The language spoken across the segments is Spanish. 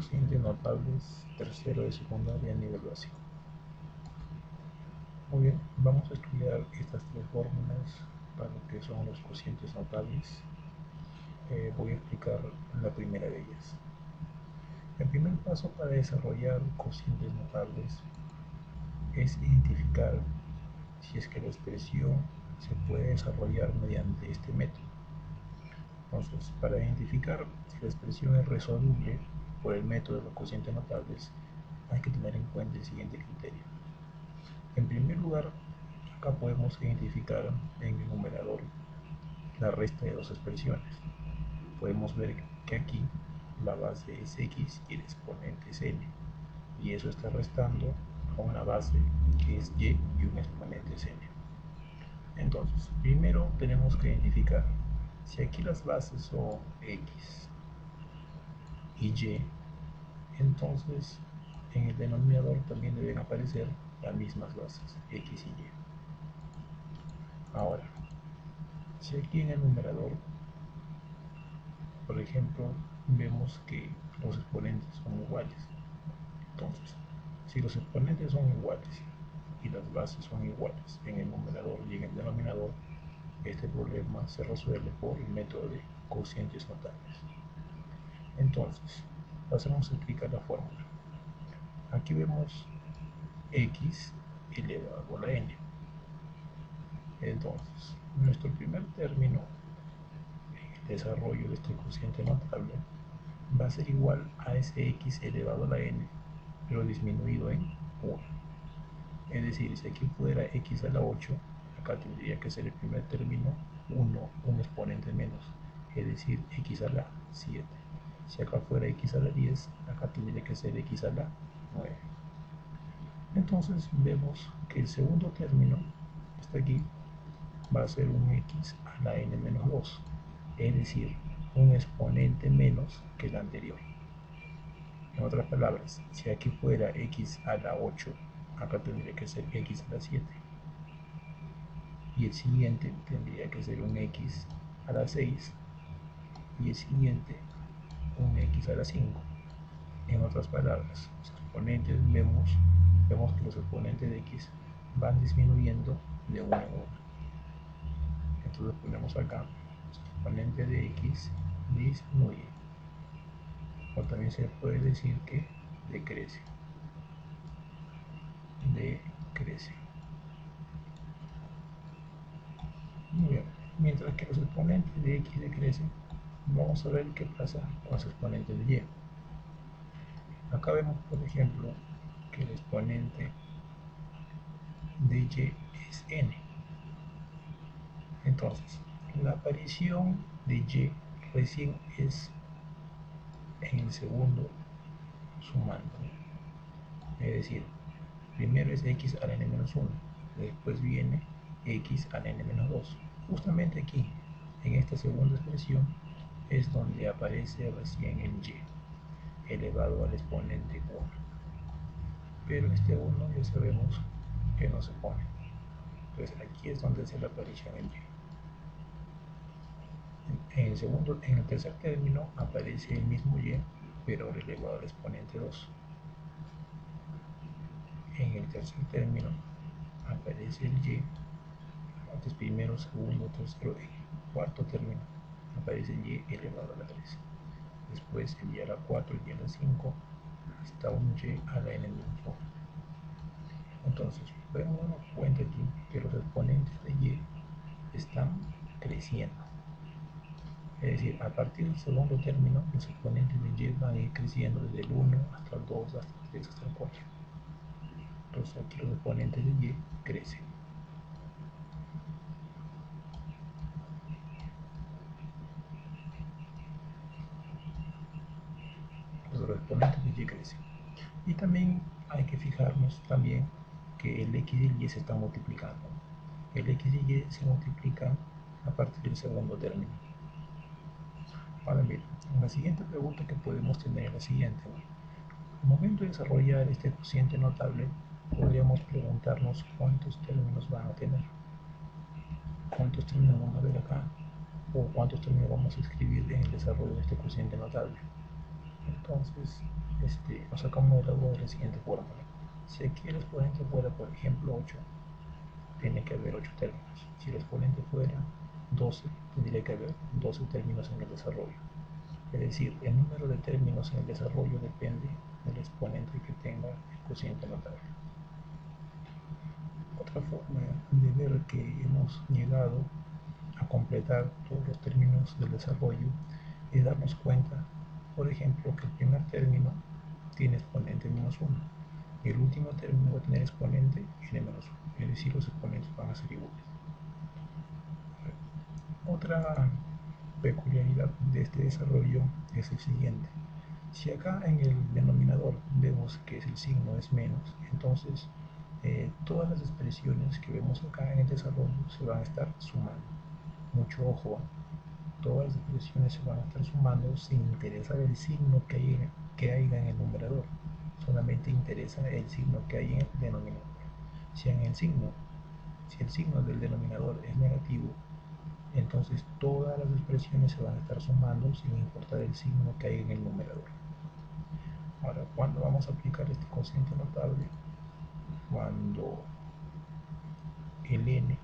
cocientes notables tercero de secundaria a nivel básico. Muy bien, vamos a estudiar estas tres fórmulas para lo que son los cocientes notables. Voy a explicar la primera de ellas. El primer paso para desarrollar cocientes notables es identificar si es que la expresión se puede desarrollar mediante este método. Entonces, para identificar si la expresión es resoluble por el método de los cocientes notables, hay que tener en cuenta el siguiente criterio. En primer lugar, acá podemos identificar en el numerador la resta de dos expresiones. Podemos ver que aquí la base es x y el exponente es n, y eso está restando a una base que es y un exponente es n. Entonces, primero tenemos que identificar si aquí las bases son x y y, entonces en el denominador también deben aparecer las mismas bases, x y y. Ahora, si aquí en el numerador, por ejemplo, vemos que los exponentes son iguales, entonces, si los exponentes son iguales y las bases son iguales en el numerador y en el denominador, este problema se resuelve por el método de cocientes notables. Entonces, pasemos a explicar la fórmula. Aquí vemos x elevado a la n. Entonces, nuestro primer término en el desarrollo de este cociente notable va a ser igual a ese x elevado a la n, pero disminuido en 1. Es decir, si aquí fuera x a la 8, acá tendría que ser el primer término 1, un exponente menos, es decir, x a la 7. Si acá fuera x a la 10, acá tendría que ser x a la 9. Entonces vemos que el segundo término, que está aquí, va a ser un x a la n menos 2, es decir, un exponente menos que el anterior. En otras palabras, si aquí fuera x a la 8, acá tendría que ser x a la 7. Y el siguiente tendría que ser un x a la 6. Y el siguiente un x a la 5. En otras palabras, los exponentes vemos que los exponentes de x van disminuyendo de 1 en 1. Entonces ponemos acá, los exponentes de x disminuye. O también se puede decir que decrece. Muy bien. Mientras que los exponentes de x decrecen, vamos a ver qué pasa con los exponentes de y. Acá vemos, por ejemplo, que el exponente de y es n. Entonces, la aparición de y recién es en el segundo sumando. Es decir, primero es x a la n menos 1, después viene x a la n menos 2. Justamente aquí, en esta segunda expresión, es donde aparece recién el y elevado al exponente 1. Pero este 1 ya sabemos que no se pone. Entonces aquí es donde se le aparición el y. En el tercer término aparece el mismo y, pero elevado al exponente 2. En el tercer término aparece el y, antes primero, segundo, tercero y cuarto término aparece el y elevado a la 3. Después el y a la 4, el y a la 5, hasta un y a la n menos 1. Entonces, podemos darnos cuenta aquí que los exponentes de y están creciendo. Es decir, a partir del segundo término, los exponentes de y van a ir creciendo desde el 1 hasta el 2, hasta el 3, hasta el 4. Entonces aquí los exponentes de y crecen. Entonces los exponentes de y crecen. Y también hay que fijarnos también que el x y el y se están multiplicando. El x y y se multiplican a partir del segundo término. Ahora bien, la siguiente pregunta que podemos tener es la siguiente. Al momento de desarrollar este cociente notable, podríamos preguntarnos cuántos términos van a tener. ¿Cuántos términos vamos a ver acá? ¿O cuántos términos vamos a escribir en el desarrollo de este cociente notable? Entonces, nos sacamos de la duda de la siguiente fórmula. Si aquí el exponente fuera, por ejemplo, 8, tiene que haber 8 términos. Si el exponente fuera 12, tendría que haber 12 términos en el desarrollo. Es decir, el número de términos en el desarrollo depende del exponente que tenga el cociente notable. Otra forma de ver que hemos llegado a completar todos los términos del desarrollo es darnos cuenta, por ejemplo, que el primer término tiene exponente menos 1 y el último término va a tener exponente n menos 1, es decir, los exponentes van a ser iguales. Otra peculiaridad de este desarrollo es el siguiente. Si acá en el denominador vemos que el signo es menos, entonces todas las expresiones que vemos acá en el desarrollo se van a estar sumando. Mucho ojo, todas las expresiones se van a estar sumando sin interesar el signo que haya en el numerador. Solamente interesa el signo que hay en el denominador. Si el signo del denominador es negativo, entonces todas las expresiones se van a estar sumando sin importar el signo que hay en el numerador. Ahora, ¿cuándo vamos a aplicar este cociente notable? Cuando el n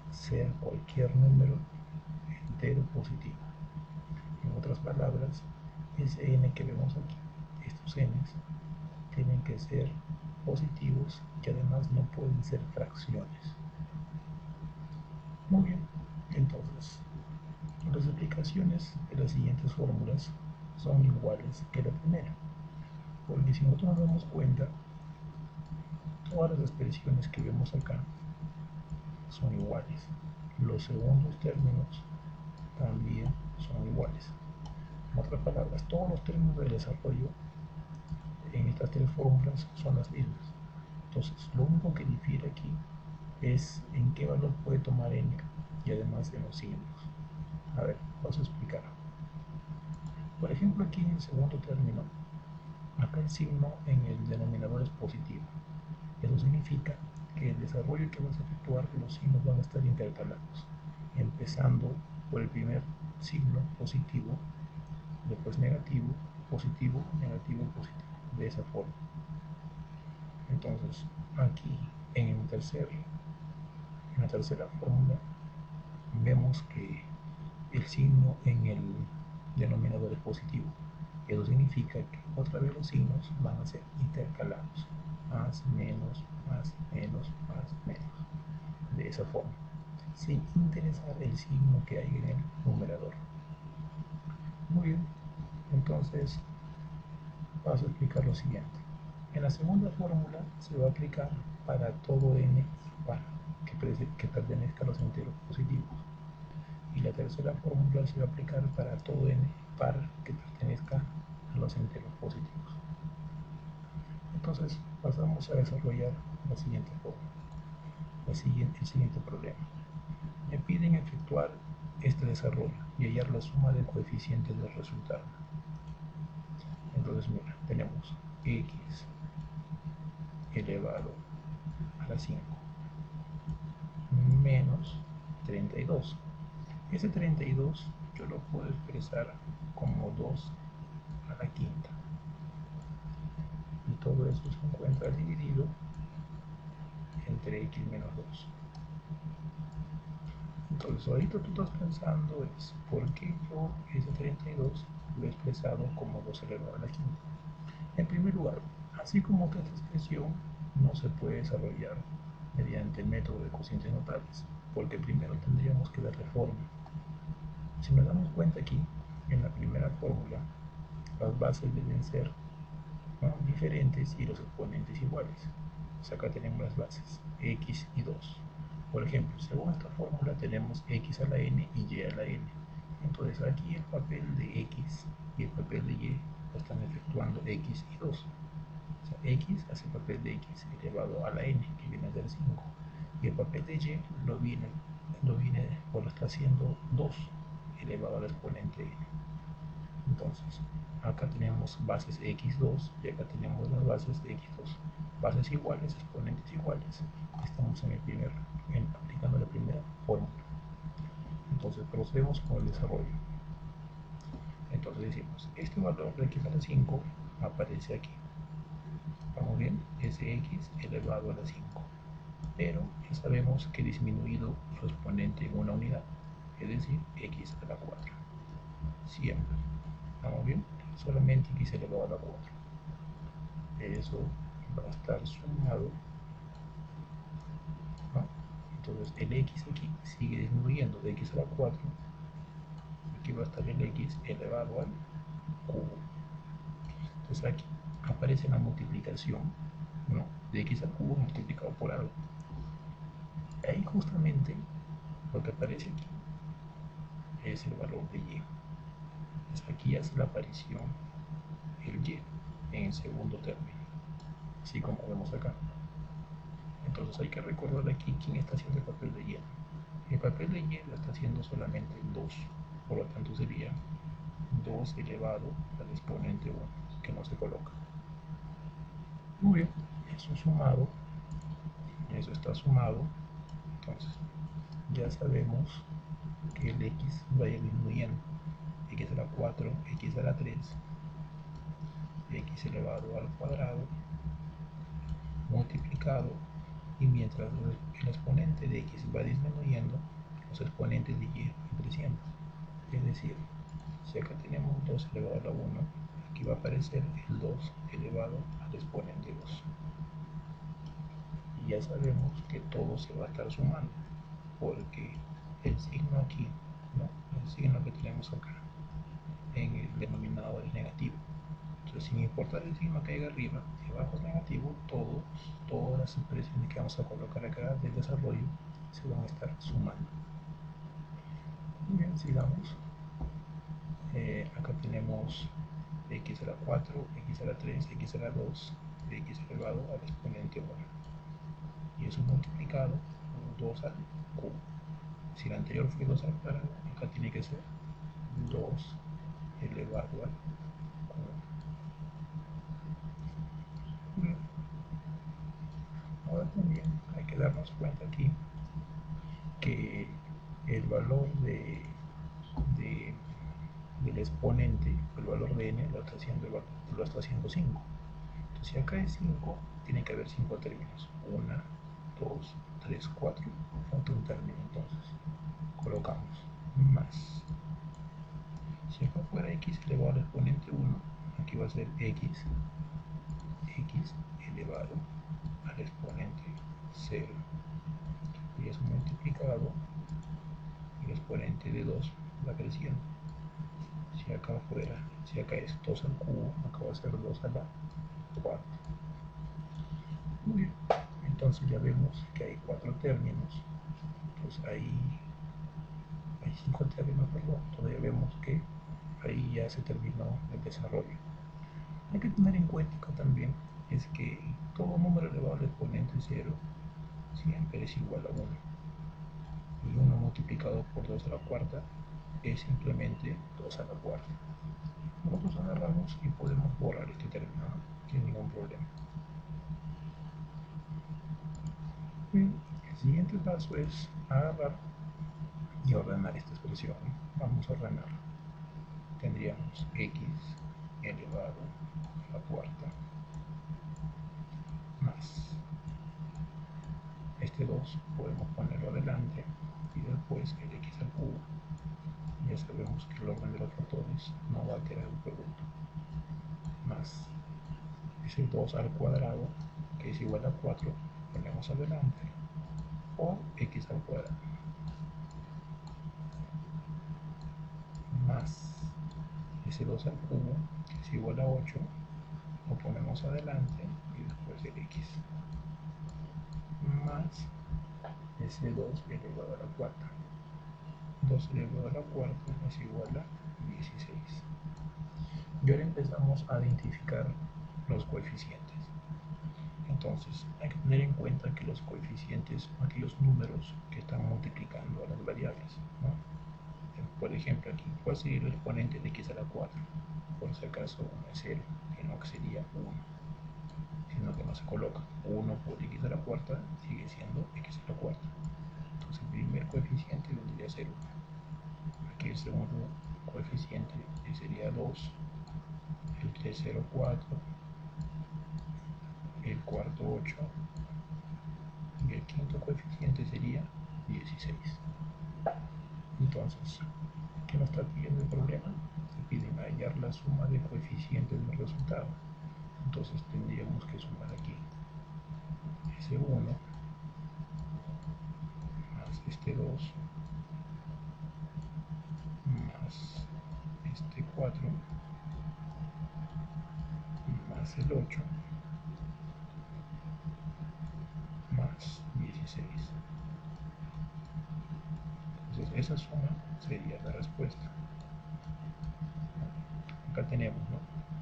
sea cualquier número entero positivo. En otras palabras, ese n que vemos aquí, estos n's, tienen que ser positivos y además no pueden ser fracciones. Muy bien, entonces las aplicaciones de las siguientes fórmulas son iguales que la primera, porque si nosotros nos damos cuenta, todas las expresiones que vemos acá son iguales. Los segundos términos también son iguales. En otras palabras, todos los términos del desarrollo en estas tres fórmulas son las mismas. Entonces, lo único que difiere aquí es en qué valor puede tomar n y además en los signos. A ver, vamos a explicar. Por ejemplo, aquí en el segundo término, acá el signo en el denominador es positivo. Eso significa que el desarrollo que vas a efectuar, los signos van a estar intercalados, empezando por el primer signo positivo, después negativo, positivo, negativo, positivo, de esa forma. Entonces, aquí en la tercera fórmula vemos que el signo en el denominador es positivo. Eso significa que otra vez los signos van a ser intercalados, más, menos, más, menos, más, menos, de esa forma, sin interesar el signo que hay en el numerador. Muy bien, entonces paso a explicar lo siguiente. En la segunda fórmula se va a aplicar para todo n par que pertenezca a los enteros positivos. Y la tercera fórmula se va a aplicar para todo n par que pertenezca a los enteros positivos. Entonces pasamos a desarrollar la siguiente fórmula, el siguiente problema. Me piden efectuar este desarrollo y hallar la suma de coeficientes del resultado. Entonces mira, tenemos x elevado a la 5 menos 32. Ese 32 yo lo puedo expresar como 2 a la quinta. Y todo eso se encuentra dividido entre x menos 2. Entonces ahorita tú estás pensando es ¿por qué yo ese 32 lo he expresado como 2 elevado a la quinta? En primer lugar, así como que esta expresión no se puede desarrollar mediante el método de cocientes notables, porque primero tendríamos que darle forma. Si nos damos cuenta aquí, en la primera fórmula, las bases deben ser diferentes y los exponentes iguales. Pues acá tenemos las bases, x y 2. Por ejemplo, según esta fórmula tenemos x a la n y y a la n. Entonces aquí el papel de x y el papel de y lo están efectuando x y 2. O sea, x hace el papel de x elevado a la n, que viene a ser 5. Y el papel de y lo está haciendo 2 elevado al exponente n. Entonces, acá tenemos bases x2 y acá tenemos las bases de x2. Bases iguales, exponentes iguales. Estamos aplicando la primera fórmula. Entonces, procedemos con el desarrollo. Entonces, decimos, este valor de x a la 5 aparece aquí. ¿Vamos bien? Es x elevado a la 5. Pero ya sabemos que disminuido su exponente en una unidad, es decir, x a la 4. Siempre. ¿Vamos bien? Solamente x elevado a la 4. Eso va a estar sumado, ¿no? Entonces el x aquí sigue disminuyendo de x a la 4. Aquí va a estar el x elevado al cubo. Entonces aquí aparece la multiplicación, ¿no? De x al cubo multiplicado por algo. Ahí justamente lo que aparece aquí es el valor de y. Entonces aquí hace la aparición el y en el segundo término, así como vemos acá. Entonces hay que recordar aquí quién está haciendo el papel de y. El papel de y lo está haciendo solamente el 2, por lo tanto sería 2 elevado al exponente 1, que no se coloca. Muy bien, eso sumado, eso está sumado, entonces ya sabemos que el x va a ir disminuyendo, x a la 4, x a la 3, x elevado al cuadrado, multiplicado, y mientras el exponente de x va disminuyendo, los exponentes de y van creciendo. Es decir, si acá tenemos 2 elevado a la 1, aquí va a aparecer el 2 elevado al exponente 2. Y ya sabemos que todo se va a estar sumando, porque el signo aquí, ¿no? El signo que tenemos acá en el denominador es negativo. Entonces, sin importar el signo que haya arriba y abajo es negativo, todas las expresiones que vamos a colocar acá del desarrollo se van a estar sumando. Muy bien, sigamos. Acá tenemos x a la 4, x a la 3, x a la 2, x elevado al exponente 1. Y eso multiplicado por 2 al cubo. Si el anterior fue 2 al cuadrado, acá tiene que ser 2 elevado al cubo. Bien. Ahora también hay que darnos cuenta aquí que el valor del exponente, el valor de n, lo está haciendo 5. Entonces, si acá es 5, tiene que haber 5 términos. 1, 2, 3, 4. Falta un término, entonces colocamos más. Si acá fuera x elevado al exponente 1, aquí va a ser x elevado al exponente 0. Y eso multiplicado, el exponente de 2 va creciendo. Si acá es 2 al cubo, acá va a ser 2 a la cuarta. Muy bien, entonces ya vemos que hay 4 términos. Entonces hay 5 términos, perdón. Todavía vemos que ahí ya se terminó el desarrollo. Hay que tener en cuenta también es que todo número elevado al exponente 0 siempre es igual a 1. Y 1 multiplicado por 2 a la cuarta es simplemente 2 a la cuarta. Nosotros agarramos y podemos borrar este término, ¿no? Sin ningún problema. Bien, el siguiente paso es agarrar y ordenar esta expresión. Vamos a ordenar. Tendríamos x elevado a la cuarta más este 2 podemos ponerlo adelante y después el x al cubo. Ya sabemos que el orden de los factores no va a alterar el producto, más ese 2 al cuadrado, que es igual a 4, ponemos adelante, o x al cuadrado, más ese 2 al cubo, que es igual a 8, lo ponemos adelante y después el x, más ese 2 elevado a la cuarta. 2 elevado a la cuarta es igual a 16. Y ahora empezamos a identificar los coeficientes. Entonces, hay que tener en cuenta que los coeficientes son aquellos números que están multiplicando a las variables, ¿no? Por ejemplo, aquí, ¿cuál sería el exponente de x a la 4? Por si acaso 1 es 0, sino que sería 1, sino que no se coloca. 1 por x a la cuarta sigue siendo x a la cuarta. Entonces, el primer coeficiente vendría a ser 1. Aquí el segundo coeficiente sería 2, el tercero 4, el cuarto 8 y el quinto coeficiente sería 16. Entonces, ¿qué nos está pidiendo el problema? Se pide hallar la suma de coeficientes del resultado. Entonces tendríamos que sumar aquí ese 1 más este 2 más este 4 más el 8 más 16. Entonces esa suma sería la respuesta. Acá tenemos, ¿no?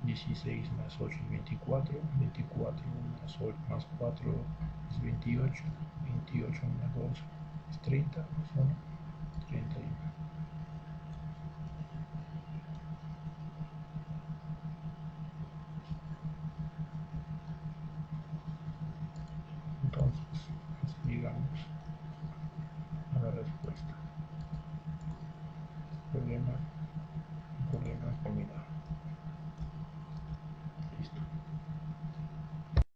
16 más 8 es 24, 24 más, 8, más 4 es 28, 28 más 2 es 30, más 1, 31.